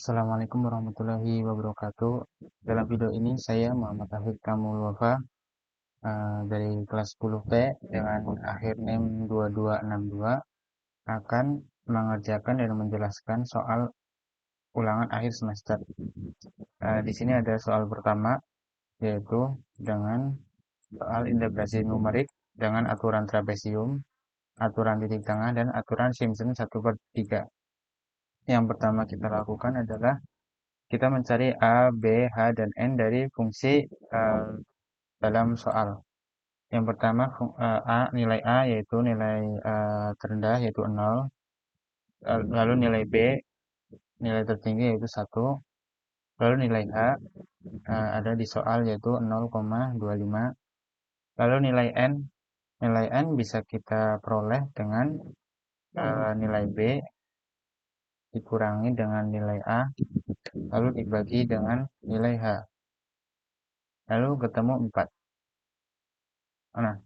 Assalamualaikum warahmatullahi wabarakatuh. Dalam video ini saya Muhammad Taufik Kamul Wafa dari kelas 10P dengan akhir NIM 2262 akan mengerjakan dan menjelaskan soal ulangan akhir semester. Di sini ada soal pertama yaitu dengan soal integrasi numerik dengan aturan trapesium, aturan titik tengah, dan aturan Simpson 1/3. Yang pertama kita lakukan adalah kita mencari A, B, H, dan N dari fungsi dalam soal. Yang pertama nilai A yaitu nilai terendah yaitu 0, lalu nilai B nilai tertinggi yaitu 1, lalu nilai H ada di soal yaitu 0,25, lalu nilai N bisa kita peroleh dengan nilai B dikurangi dengan nilai A lalu dibagi dengan nilai H, lalu ketemu 4. Nah,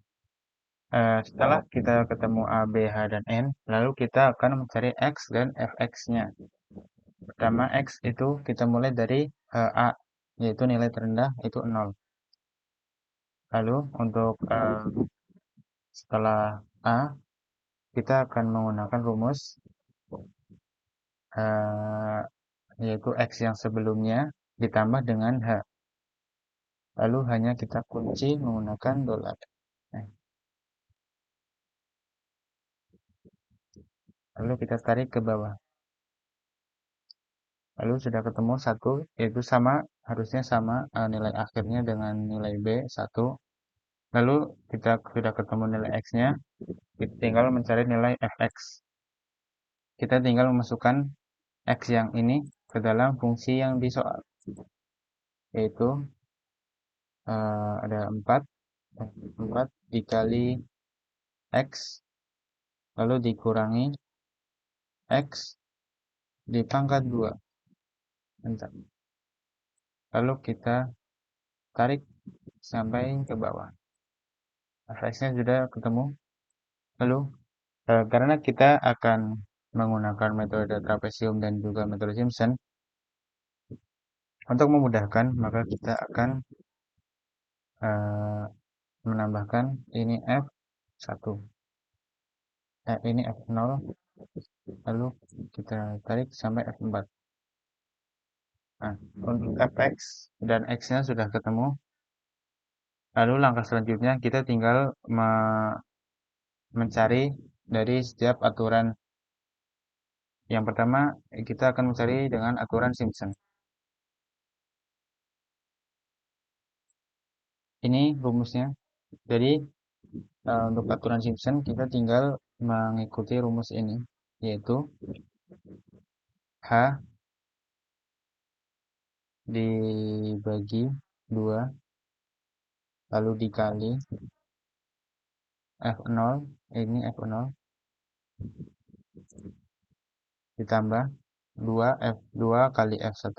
setelah kita ketemu A, B, H, dan N, lalu kita akan mencari X dan Fx-nya. Pertama, X itu kita mulai dari A, yaitu nilai terendah itu 0. Lalu untuk setelah A, kita akan menggunakan rumus yaitu X yang sebelumnya ditambah dengan H. Lalu hanya kita kunci menggunakan dolar. Nah, lalu kita tarik ke bawah. Lalu sudah ketemu 1, yaitu harusnya sama nilai akhirnya dengan nilai B, 1. Lalu kita sudah ketemu nilai X-nya, kita tinggal mencari nilai Fx. Kita tinggal memasukkan X yang ini ke dalam fungsi yang di soal, yaitu ada 4 dikali X, lalu dikurangi X dipangkat 2. Bentar. Lalu kita tarik sampai ke bawah. Fx-nya sudah ketemu. Lalu karena kita akan menggunakan metode trapesium dan juga metode Simpson, untuk memudahkan maka kita akan menambahkan ini F1, ini F0, lalu kita tarik sampai F4. Nah, untuk Fx dan X-nya sudah ketemu. Lalu langkah selanjutnya kita tinggal mencari dari setiap aturan. Yang pertama kita akan mencari dengan aturan Simpson. Ini rumusnya. Jadi untuk aturan Simpson kita tinggal mengikuti rumus ini, yaitu H dibagi 2 lalu dikali F0, ini F0 ditambah 2 kali F1,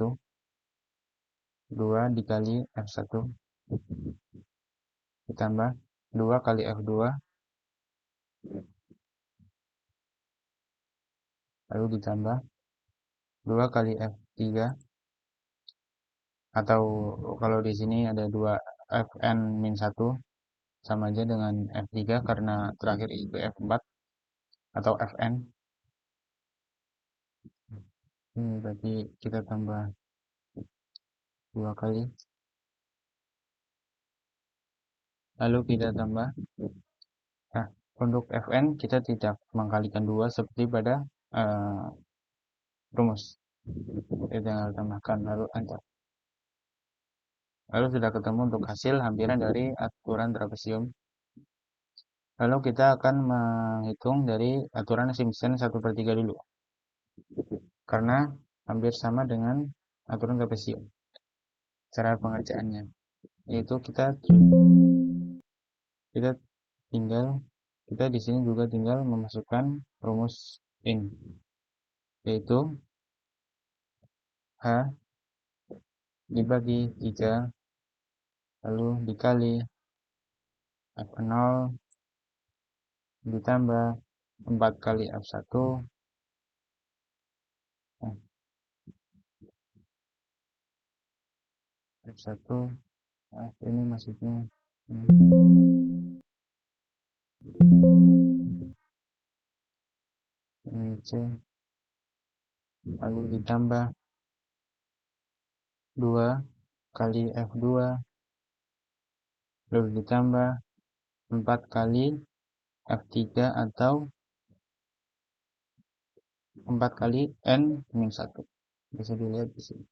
2 dikali F1 ditambah 2 kali F2 lalu ditambah 2 kali F3, atau kalau di sini ada 2 Fn-1 sama aja dengan F3 karena terakhir itu F4 atau Fn. Ini berarti kita tambah 2 kali, lalu kita tambah. Nah, untuk Fn kita tidak mengkalikan 2 seperti pada rumus. Kita tinggal tambahkan lalu enter. Lalu sudah ketemu untuk hasil hampiran dari aturan trapesium. Lalu kita akan menghitung dari aturan Simpson 1/3 dulu. Karena hampir sama dengan aturan trapesium. Cara pengerjaannya yaitu kita tinggal di sini juga tinggal memasukkan rumus ini, yaitu H dibagi 3 lalu dikali F0 ditambah 4 kali F1 F1 ini maksudnya hmm, ini C lalu ditambah 2 kali F2 lalu ditambah 4 kali F3 atau 4 kali N-1. Bisa dilihat di sini.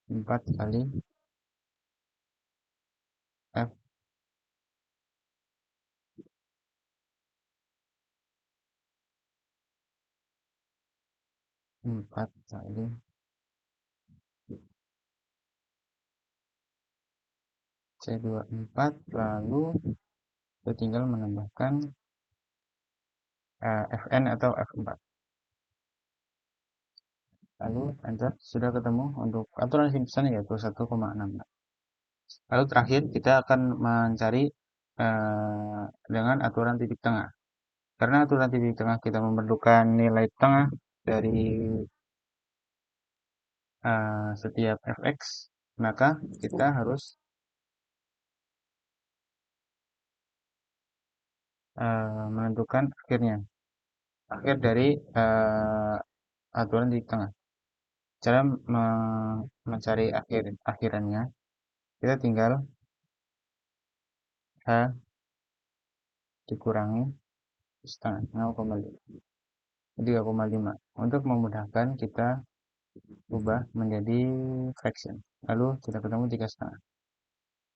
4 kali F4 kali C24, lalu kita tinggal menambahkan Fn atau F4. Lalu enter, sudah ketemu untuk aturan simpulan yaitu 1,6. Lalu terakhir kita akan mencari dengan aturan titik tengah. Karena aturan titik tengah kita memerlukan nilai tengah dari setiap fx, maka kita harus menentukan akhir dari aturan titik tengah. Cara mencari akhirannya, kita tinggal H dikurangi setengah 3,5. Untuk memudahkan kita ubah menjadi fraction. Lalu kita ketemu 3,5.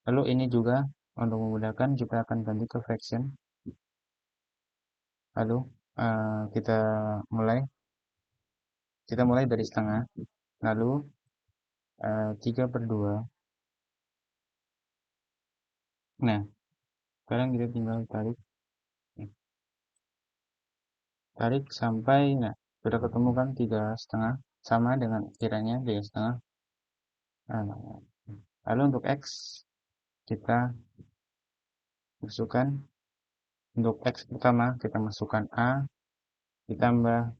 Lalu ini juga untuk memudahkan kita akan ganti ke fraction. Lalu kita mulai dari setengah. Lalu 3/2. Nah, sekarang kita tinggal tarik sampai, nah, sudah ketemu kan 3,5 sama dengan kiranya 3,5. Nah, lalu untuk X kita masukkan, untuk X pertama kita masukkan A ditambah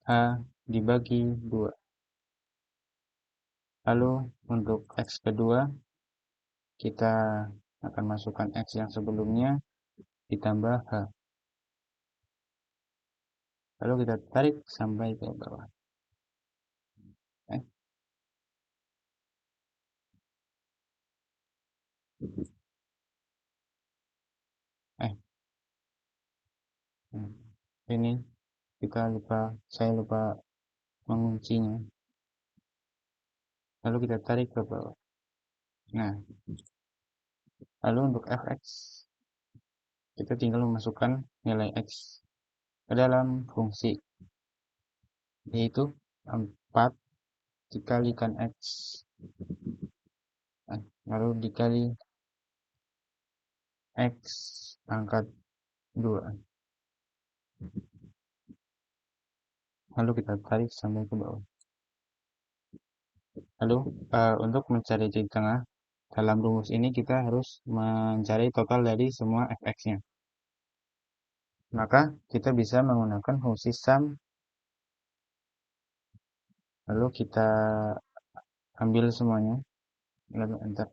H dibagi 2. Lalu untuk X kedua kita akan masukkan X yang sebelumnya ditambah H. Lalu kita tarik sampai ke bawah. Eh, eh, ini saya lupa menguncinya. Lalu kita tarik ke bawah. Nah, lalu untuk fx kita tinggal memasukkan nilai x ke dalam fungsi, yaitu 4 dikalikan x, lalu dikali x pangkat 2. Lalu kita tarik sampai ke bawah. Lalu untuk mencari titik tengah dalam rumus ini kita harus mencari total dari semua fx-nya. Maka kita bisa menggunakan fungsi sum. Lalu kita ambil semuanya, lalu enter.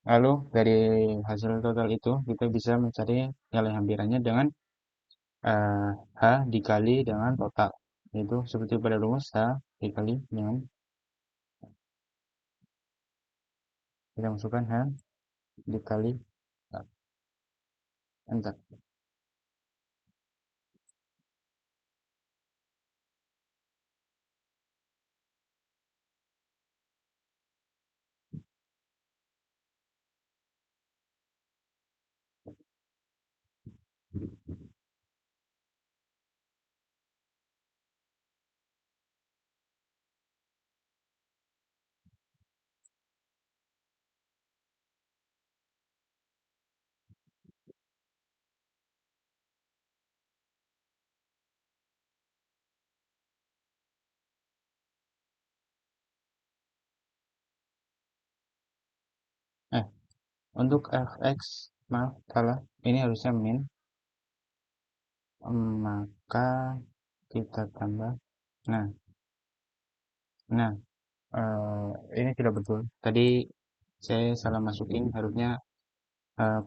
Lalu dari hasil total itu kita bisa mencari nilai hampirannya dengan H dikali dengan total. Itu seperti pada rumus H dikali dengan, kita masukkan H dikali enter. Untuk fx, maaf salah, ini harusnya min, maka kita tambah. Nah, nah, ini tidak betul. Tadi saya salah masukin, harusnya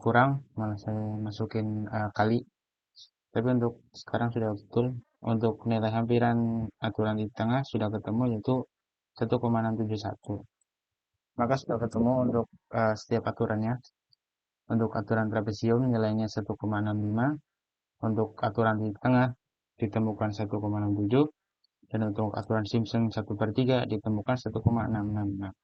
kurang, malah saya masukin kali. Tapi untuk sekarang sudah betul. Untuk nilai hampiran aturan di tengah sudah ketemu, yaitu 1,671. Maka sudah ketemu untuk setiap aturannya. Untuk aturan trapesium nilainya 1,65. Untuk aturan di tengah ditemukan 1,67. Dan untuk aturan Simpson 1/3 ditemukan 1,666.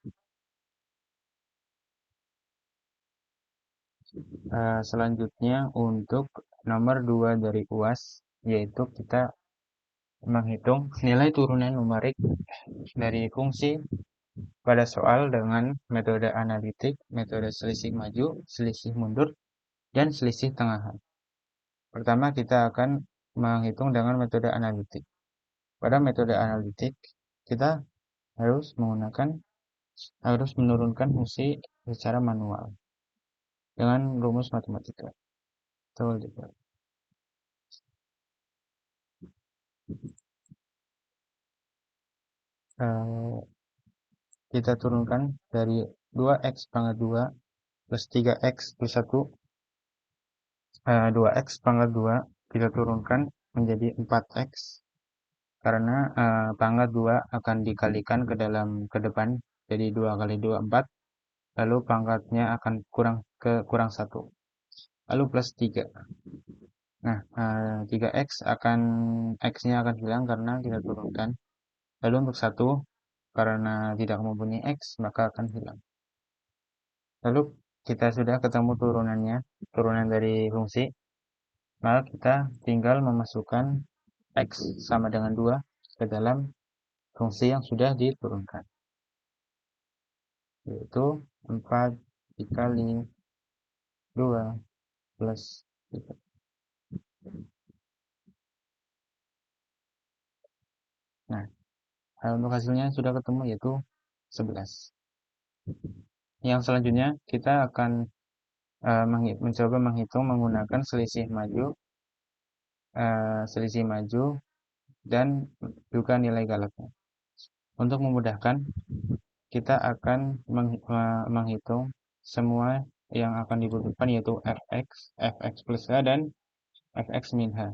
Selanjutnya untuk nomor 2 dari UAS, yaitu kita menghitung nilai turunan numerik dari fungsi pada soal dengan metode analitik, metode selisih maju, selisih mundur, dan selisih tengahan. Pertama, kita akan menghitung dengan metode analitik. Pada metode analitik, kita harus menurunkan fungsi secara manual dengan rumus matematika. Betul juga. Kita turunkan dari 2x pangkat 2 plus 3x plus 1, 2x pangkat 2 kita turunkan menjadi 4x karena pangkat 2 akan dikalikan ke depan, jadi 2 kali 2 4, lalu pangkatnya akan kurang 1, lalu plus 3. Nah, 3x x-nya akan hilang karena kita turunkan. Lalu untuk 1, karena tidak mempunyai x, maka akan hilang. Lalu kita sudah ketemu turunan dari fungsi, maka kita tinggal memasukkan x sama dengan 2 ke dalam fungsi yang sudah diturunkan, yaitu 4 dikali 2 plus 3. Nah, untuk hasilnya sudah ketemu, yaitu 11. Yang selanjutnya kita akan mencoba menghitung menggunakan selisih maju dan juga nilai galaknya. Untuk memudahkan, kita akan menghitung semua yang akan dibutuhkan, yaitu fx, fx plus h, dan fx min h.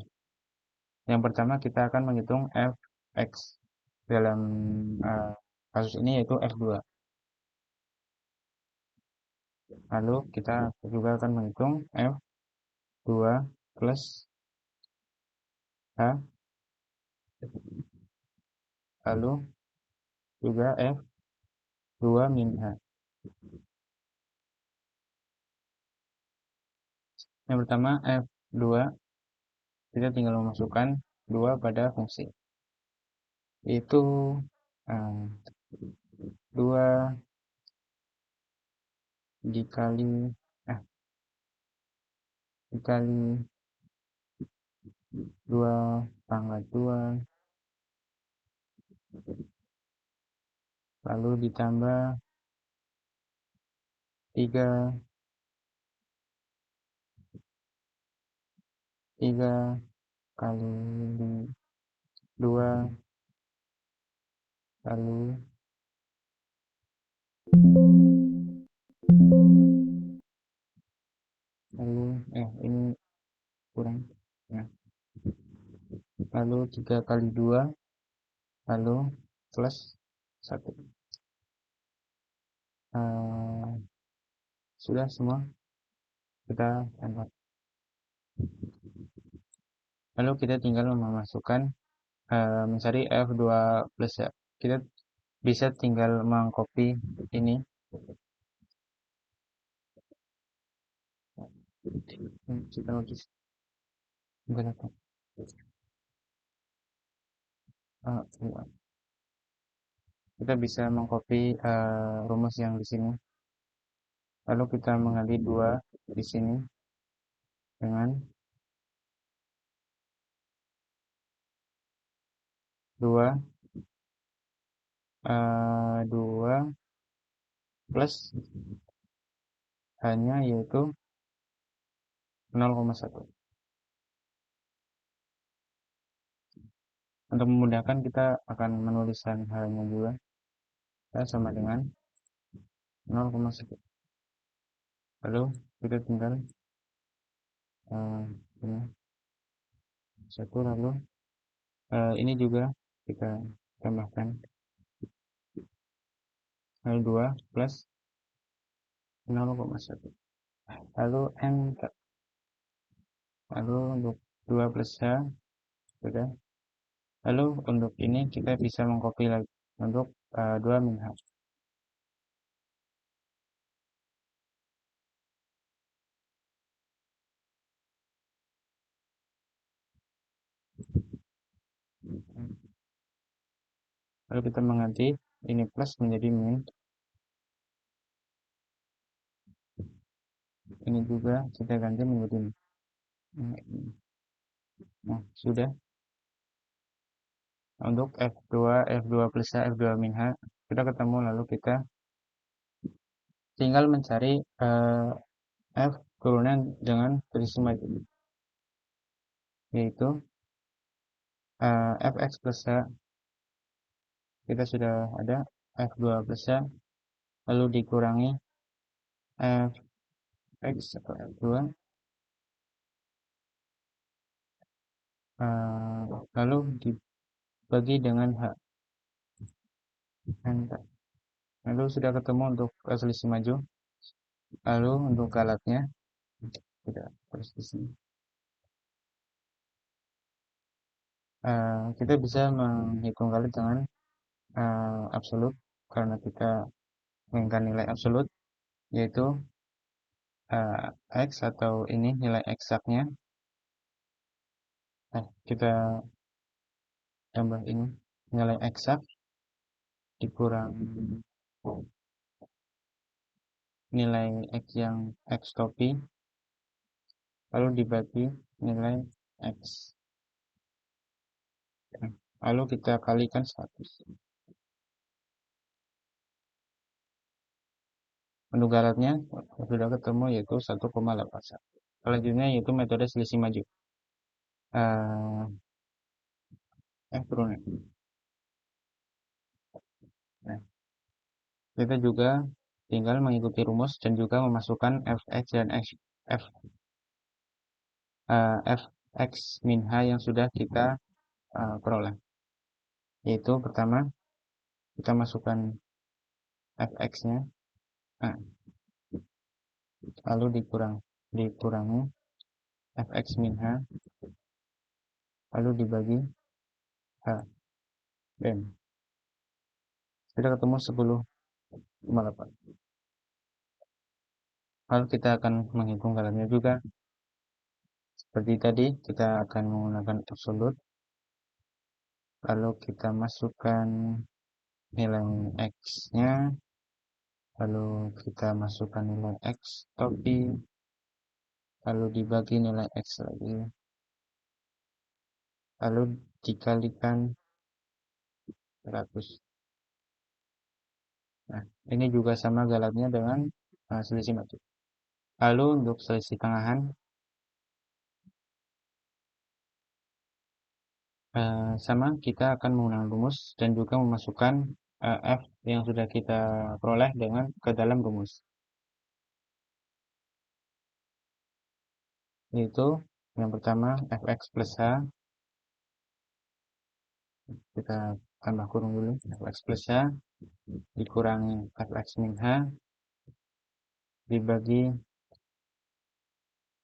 Yang pertama kita akan menghitung fx dalam kasus ini, yaitu f2. Lalu kita juga akan menghitung f2 plus h, lalu juga f2 min h. Yang pertama f2, kita tinggal memasukkan 2 pada fungsi, itu 2 dikali dikali 2 pangkat 2, lalu ditambah 3 kali 2, lalu ini kurang. Nah, lalu 3 kali 2, lalu plus 1. Sudah semua kita tambah. Lalu kita tinggal memasukkan mencari f2 plus ya. Kita bisa tinggal mengcopy ini. Kita nulis kita bisa mengcopy rumus yang di sini. Lalu kita menggali 2 di sini dengan 2 plus hanya, yaitu 0,1. untuk memudahkan kita akan menuliskan halnya juga. Sama dengan 0,1. Lalu kita tinggal ini satu, lalu ini juga kita tambahkan L2 plus 0,1. Lalu enter. Lalu untuk 2 plus H sudah. Lalu untuk ini kita bisa mengcopy lagi untuk 2 min H. Lalu kita mengganti ini plus menjadi min. Ini juga kita ganti menjadi min. Nah, sudah. Untuk F2 plus H, F2 min H sudah ketemu. Lalu kita tinggal mencari F turunan dengan prisma yaitu Fx plus H. Kita sudah ada F2 plus H, lalu dikurangi Fx atau F2, lalu dibagi dengan H. Enter. Lalu sudah ketemu untuk selisih maju. Lalu untuk galatnya tidak terus di sini. Kita bisa menghitung galat dengan absolut karena kita menginginkan nilai absolut yaitu X atau ini nilai eksaknya. Kita tambah ini nilai eksak dikurang nilai X yang X topi lalu dibagi nilai X. Lalu kita kalikan 100. Untuk galatnya sudah ketemu yaitu 1,81. Selanjutnya yaitu metode selisih maju. Turunan. Nah, kita juga tinggal mengikuti rumus dan juga memasukkan fx dan fx min h yang sudah kita peroleh. Yaitu pertama kita masukkan fx-nya, lalu dikurangi fx min h, lalu dibagi h, dan sudah ketemu 10,8. Lalu kita akan menghitung galatnya juga. Seperti tadi, kita akan menggunakan absolut. Lalu kita masukkan nilai X-nya. Lalu kita masukkan nilai X topi. Lalu dibagi nilai X lagi. Lalu dikalikan 100. Nah, ini juga sama galatnya dengan selisih maju. Lalu untuk selisih tengahan, sama kita akan menggunakan rumus dan juga memasukkan F yang sudah kita peroleh dengan ke dalam rumus. Yaitu yang pertama Fx plus H, kita tambah kurung dulu, Fx plus H dikurangi Fx min H dibagi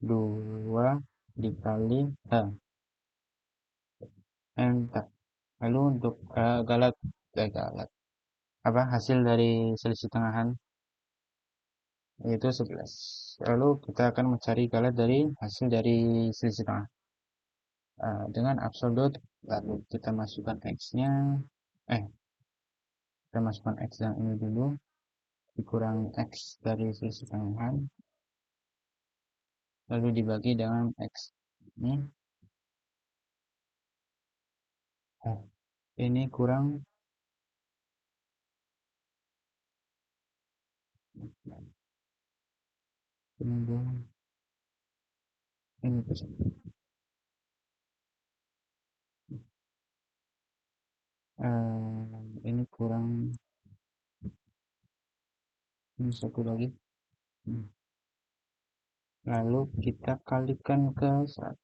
2 dikali H. Enter. Lalu untuk galat hasil dari selisih tengahan yaitu 11. Lalu kita akan mencari galat dari hasil dari selisih tengah dengan absolut. Lalu kita masukkan X-nya, kita masukkan X yang ini dulu dikurangi X dari selisih tengahan, lalu dibagi dengan X ini. Ini kurang ini kurang ini satu lagi. Lalu kita kalikan ke 100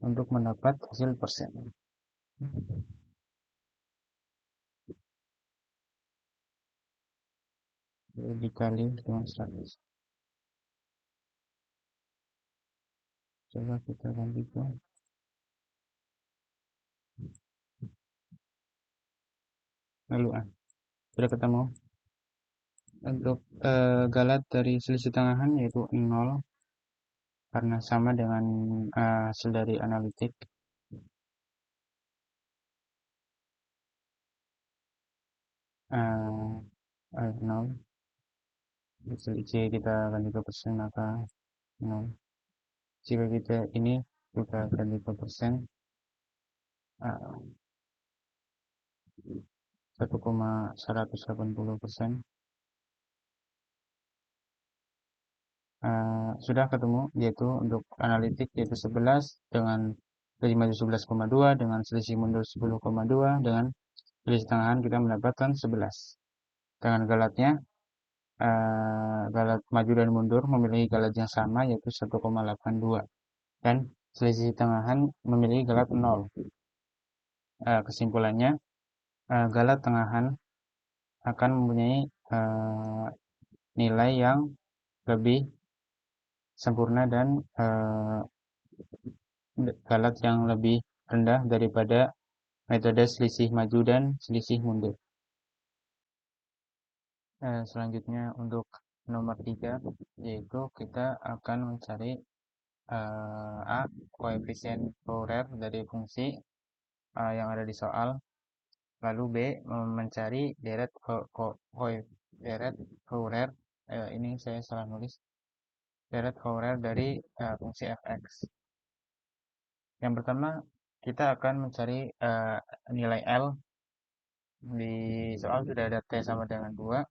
untuk mendapat hasil persen. Jadi dikali dengan 100. Coba kita lanjutkan. Lalu sudah ketemu. Untuk galat dari selisih tengahan yaitu 0 karena sama dengan hasil dari analitik. 0 selisih kita ganti ke persen maka 0. Jika kita ini kita ganti ke persen 1,180%. Sudah ketemu, yaitu untuk analitik yaitu 11 dengan selisih maju 11,2 dengan selisih mundur 10,2 dengan selisih tengahan kita mendapatkan 11. Dengan galatnya galat maju dan mundur memiliki galat yang sama yaitu 1,82 dan selisih tengahan memiliki galat 0. Kesimpulannya galat tengahan akan mempunyai nilai yang lebih sempurna dan galat yang lebih rendah daripada metode selisih maju dan selisih mundur. Selanjutnya untuk nomor 3 yaitu kita akan mencari A. Koefisien Fourier dari fungsi yang ada di soal. Lalu B. Mencari deret Fourier. Ini saya salah nulis. Deret Fourier dari fungsi fx. Yang pertama kita akan mencari nilai L. Di soal sudah ada T sama dengan 2.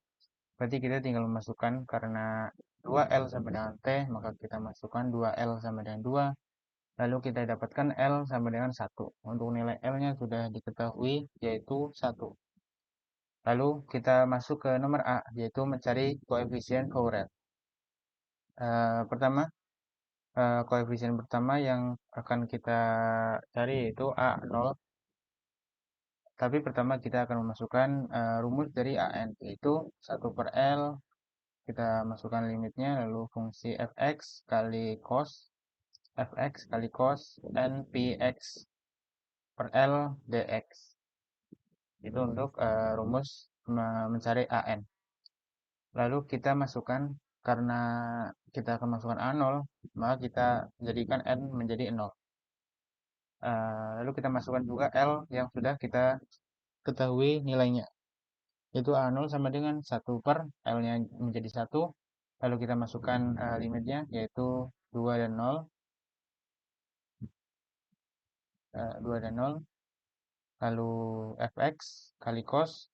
Berarti kita tinggal memasukkan karena 2L sama dengan T, maka kita masukkan 2L sama dengan 2. Lalu kita dapatkan L sama dengan 1. Untuk nilai L-nya sudah diketahui yaitu 1. Lalu kita masuk ke nomor A, yaitu mencari koefisien Fourier. Koefisien pertama yang akan kita cari yaitu A0. Tapi pertama kita akan memasukkan rumus dari AN, yaitu 1 per L. Kita masukkan limitnya, lalu fungsi fx kali cos n px per L dx. Itu untuk rumus mencari AN. Lalu kita masukkan, karena kita akan masukkan A0, maka kita jadikan N menjadi 0. Lalu kita masukkan juga L yang sudah kita ketahui nilainya. Itu A0 sama dengan 1 per L-nya menjadi 1. Lalu kita masukkan limitnya, yaitu 2 dan 0. 2 dan 0. Lalu fx kali cos,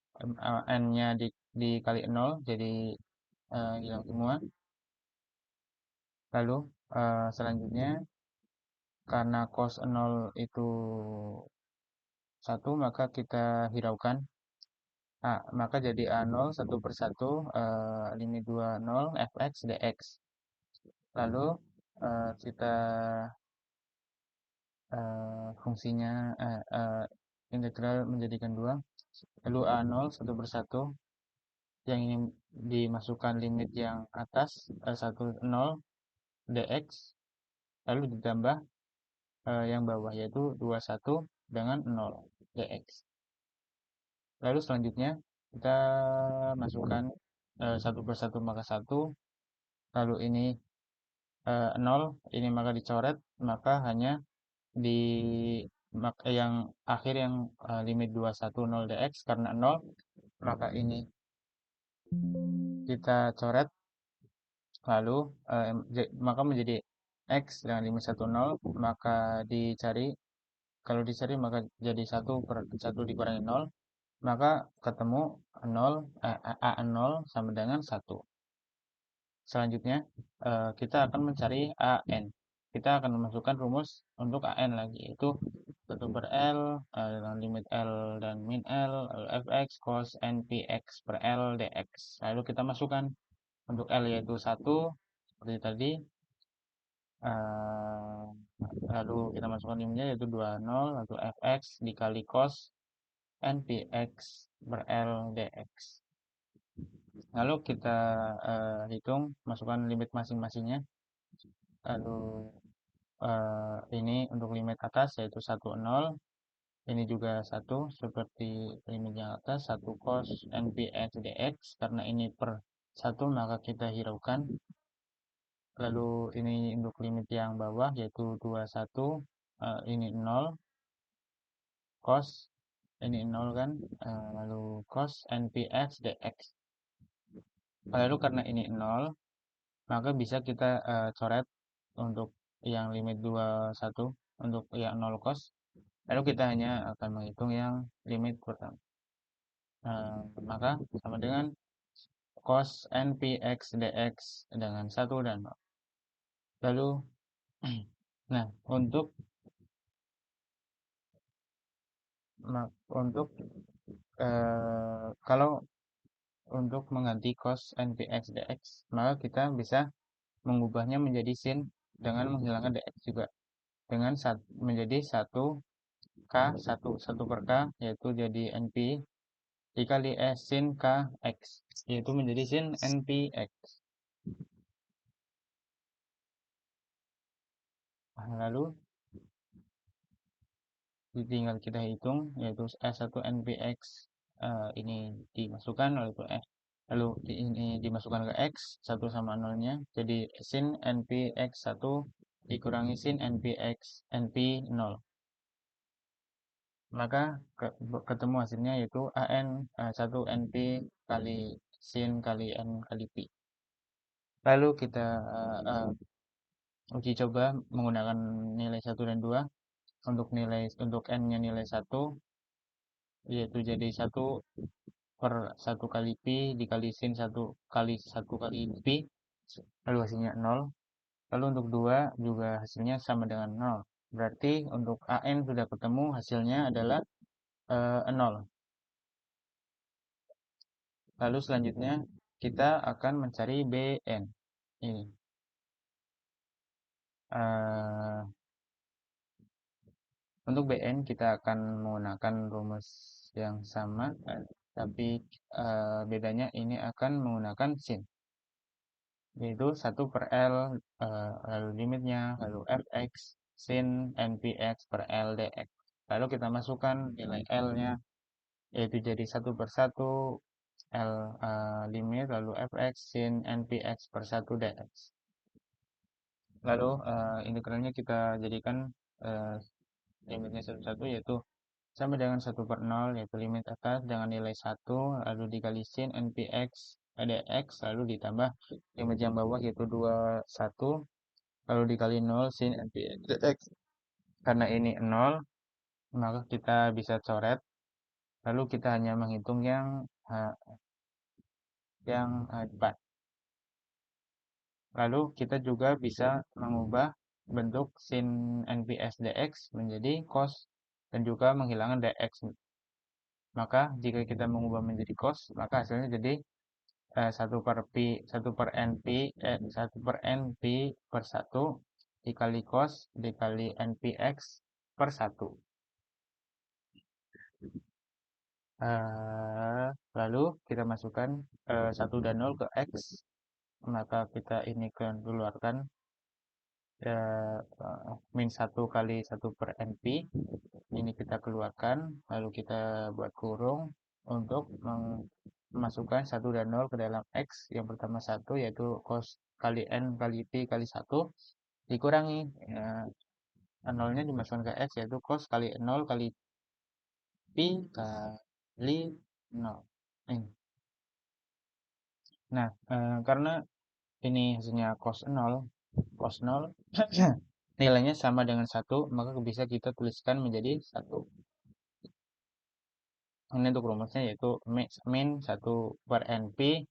n-nya dikali 0, jadi hilang semua. Lalu selanjutnya, karena cos 0 itu 1, maka kita hiraukan. Maka jadi A0 1 per 1 limit 2 0 fx dx. Lalu kita fungsinya integral menjadikan 2. Lalu A0 1 per 1 yang ini dimasukkan limit yang atas 1 0 dx. Lalu ditambah yang bawah yaitu 21 dengan 0 dx. Lalu selanjutnya kita masukkan 1 per 1 maka 1. Lalu ini 0, ini maka dicoret, maka hanya di yang akhir yang limit 21 0 dx karena 0, maka ini kita coret. Lalu maka menjadi x dengan limit 1 0, maka dicari. Kalau dicari maka jadi 1 per 1 dikurangi 0, maka ketemu 0 A0 sama dengan 1. Selanjutnya kita akan mencari AN. Kita akan memasukkan rumus untuk AN lagi, yaitu 1 per L, dengan limit L dan min L, lalu fx cos npx per L dx. Lalu kita masukkan untuk L yaitu 1, seperti tadi, eh, lalu kita masukkan limitnya yaitu 20, lalu fx dikali cos npx per L dx. Lalu kita hitung, masukkan limit masing-masingnya. Lalu ini untuk limit atas yaitu 1, 0. Ini juga 1, seperti limit yang atas, 1 cos npx dx. Karena ini per 1, maka kita hiraukan. Lalu ini untuk limit yang bawah yaitu 21, ini 0, cos, ini 0 kan, lalu cos npx dx. Lalu karena ini 0, maka bisa kita coret untuk yang limit 21, untuk yang 0 cos. Lalu kita hanya akan menghitung yang limit pertama. Maka sama dengan cos npx dx dengan 1 dan 0. Lalu, nah untuk kalau untuk mengganti cos npx dx, maka kita bisa mengubahnya menjadi sin dengan menghilangkan dx juga, dengan menjadi 1 k 1 per k, yaitu jadi np dikali sin kx, yaitu menjadi sin npx. Lalu tinggal kita hitung, yaitu S1 npx ini dimasukkan, lalu ini dimasukkan ke x, 1 sama 0-nya, jadi sin npx 1 dikurangi sin npx np 0. Maka ketemu hasilnya yaitu an 1 np kali sin kali n kali pi. Lalu kita uji coba menggunakan nilai 1 dan 2. Untuk n-nya nilai 1, yaitu jadi 1 per 1 kali pi dikali sin 1 kali pi, lalu hasilnya 0. Lalu untuk 2 juga hasilnya sama dengan 0. Berarti untuk an sudah ketemu, hasilnya adalah 0. Lalu selanjutnya kita akan mencari bn. Ini. Untuk bn kita akan menggunakan rumus yang sama, tapi bedanya ini akan menggunakan sin, yaitu 1 per L, lalu limitnya, lalu fx sin npx per L dx. Lalu kita masukkan nilai L-nya, yaitu jadi 1 per 1 L limit, lalu fx sin npx per 1 dx. Lalu integralnya kita jadikan limitnya 1 yaitu sama dengan 1 per 0, yaitu limit atas dengan nilai 1, lalu dikali sin npx dx, lalu ditambah limit yang bawah yaitu 21, lalu dikali 0 sin npx dx. Karena ini 0, maka kita bisa coret, lalu kita hanya menghitung yang depan. Lalu kita juga bisa mengubah bentuk sin npx dx menjadi cos dan juga menghilangkan dx. Maka jika kita mengubah menjadi cos, maka hasilnya jadi 1 per np per 1 dikali cos dikali npx per 1. Lalu kita masukkan 1 dan 0 ke x, maka kita ini keluarkan min 1 kali 1 per np, ini kita keluarkan, lalu kita buat kurung untuk memasukkan 1 dan 0 ke dalam x. Yang pertama 1, yaitu cos kali n kali pi kali 1, dikurangi 0-nya dimasukkan ke x, yaitu cos kali 0 kali pi kali 0. Nah, karena ini hasilnya cos 0 nilainya sama dengan 1, maka bisa kita tuliskan menjadi 1. Ini untuk rumusnya yaitu min 1 per np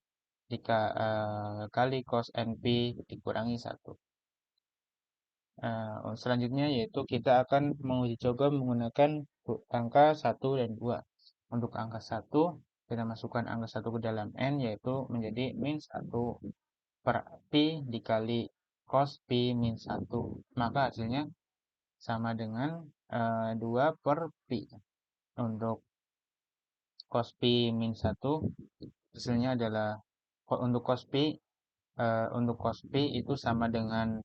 kali cos np dikurangi 1. Selanjutnya yaitu kita akan menguji coba menggunakan angka satu dan 2. Untuk angka satu kita masukkan angka satu ke dalam N, yaitu menjadi min satu per Pi dikali cos Pi min satu. Maka hasilnya sama dengan 2 per Pi. Untuk cos Pi min satu hasilnya adalah untuk cos Pi itu sama dengan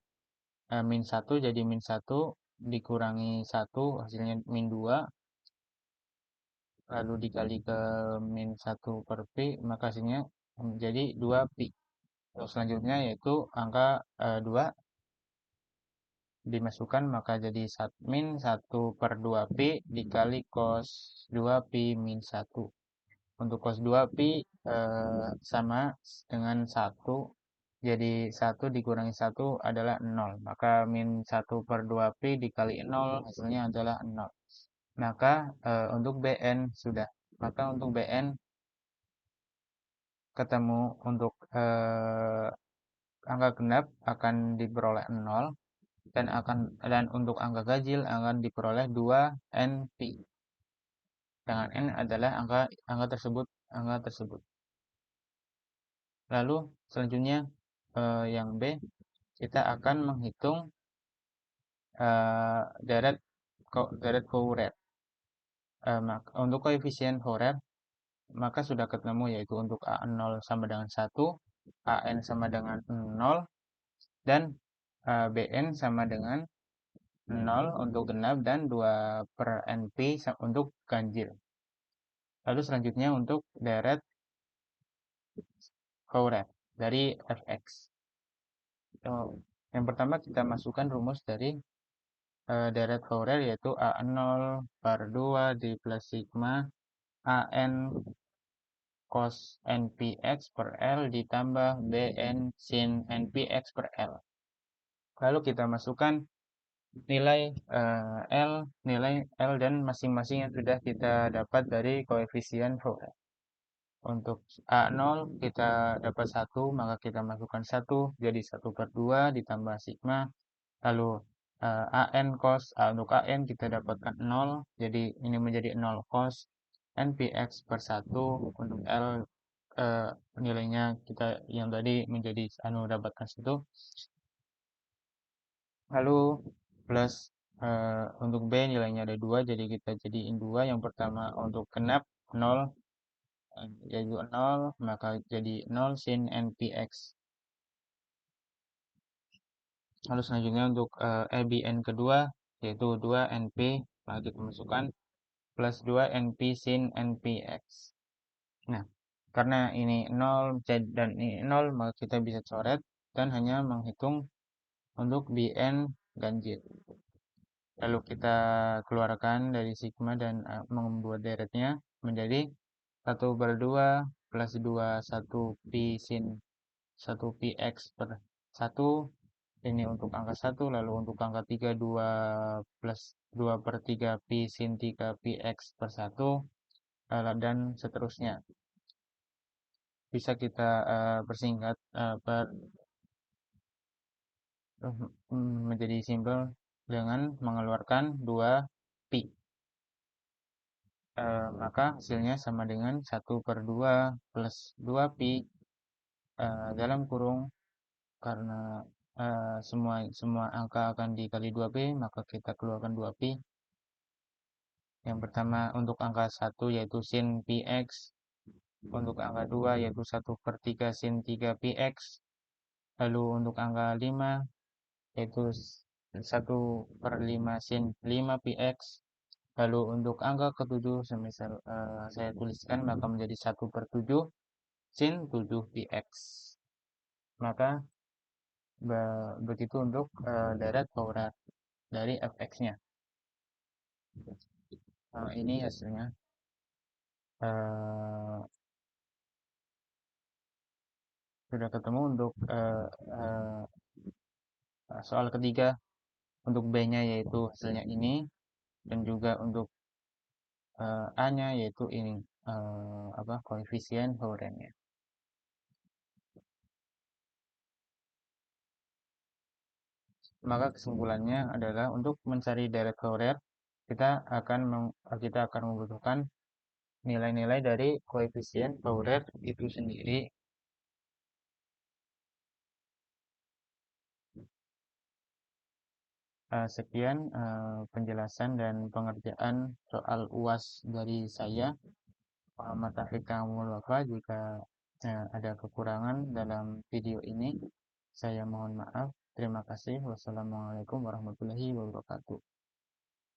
min satu, jadi min satu dikurangi satu hasilnya min 2, lalu dikali ke min satu per Pi, maka hasilnya menjadi 2 Pi. Terus selanjutnya yaitu angka 2 dimasukkan, maka jadi min 1 per 2 Pi dikali cos 2 Pi min satu. Untuk cos 2 Pi sama dengan satu, jadi 1 dikurangi satu adalah 0. Maka min 1 per 2 Pi dikali 0 hasilnya adalah 0. Maka untuk Bn sudah. Maka untuk Bn ketemu untuk angka genap akan diperoleh 0, dan untuk angka ganjil akan diperoleh 2 NP. Dengan N adalah angka tersebut. Lalu selanjutnya yang B, kita akan menghitung deret Fourier. Untuk koefisien Fourier maka sudah ketemu, yaitu untuk A0 sama dengan 1, AN sama dengan 0, dan BN sama dengan 0 untuk genap, dan 2 per NP untuk ganjil. Lalu selanjutnya untuk deret Fourier dari fx. Yang pertama kita masukkan rumus dari deret Fourier, yaitu A0 per 2 di plus sigma AN cos NPX per L ditambah BN sin NPX per L. Lalu kita masukkan nilai L dan masing-masing yang sudah kita dapat dari koefisien Fourier. Untuk A0 kita dapat 1, maka kita masukkan 1, jadi 1 per 2 ditambah sigma. Lalu AN cos, untuk AN kita dapatkan 0, jadi ini menjadi 0 cos NPX per 1. Untuk L nilainya kita yang tadi menjadi dapatkan 1. Lalu plus untuk B nilainya ada 2, jadi kita jadiin 2. Yang pertama untuk genap 0, yaitu 0, maka jadi 0 sin NPX. Lalu selanjutnya untuk ABN kedua, yaitu 2 NP, maka kita masukkan plus 2 NP sin NPX. Nah, karena ini 0 dan ini 0, maka kita bisa coret dan hanya menghitung untuk BN ganjil. Lalu kita keluarkan dari sigma dan membuat deretnya menjadi 1 per 2 plus 2 1 pi sin 1 pi x per 1. Ini untuk angka 1. Lalu untuk angka 3 2 plus 2 per 3 pi sin 3 pi x per 1, dan seterusnya. Bisa kita persingkat menjadi simpel dengan mengeluarkan 2 pi. Maka hasilnya sama dengan 1 per 2 plus 2 pi dalam kurung, karena semua angka akan dikali 2 pi, maka kita keluarkan 2 pi. Yang pertama untuk angka 1 yaitu sin pi x, untuk angka 2 yaitu 1 per 3 sin 3 pi x, lalu untuk angka 5 yaitu 1 per 5 sin 5 pi x. Lalu untuk angka ke-7, semisal saya tuliskan, maka menjadi 1 per 7 sin 7 px. Maka begitu untuk deret Fourier dari fx-nya. Ini hasilnya. Sudah ketemu untuk soal ketiga. Untuk B-nya yaitu hasilnya ini, dan juga untuk A-nya yaitu ini, koefisien Fourier-nya. Maka kesimpulannya adalah untuk mencari direct Fourier, kita akan kita akan membutuhkan nilai-nilai dari koefisien Fourier itu sendiri. Sekian penjelasan dan pengerjaan soal UAS dari saya, Muhammad Taufik Kamul Wafa. Jika ada kekurangan dalam video ini, saya mohon maaf. Terima kasih. Wassalamualaikum warahmatullahi wabarakatuh.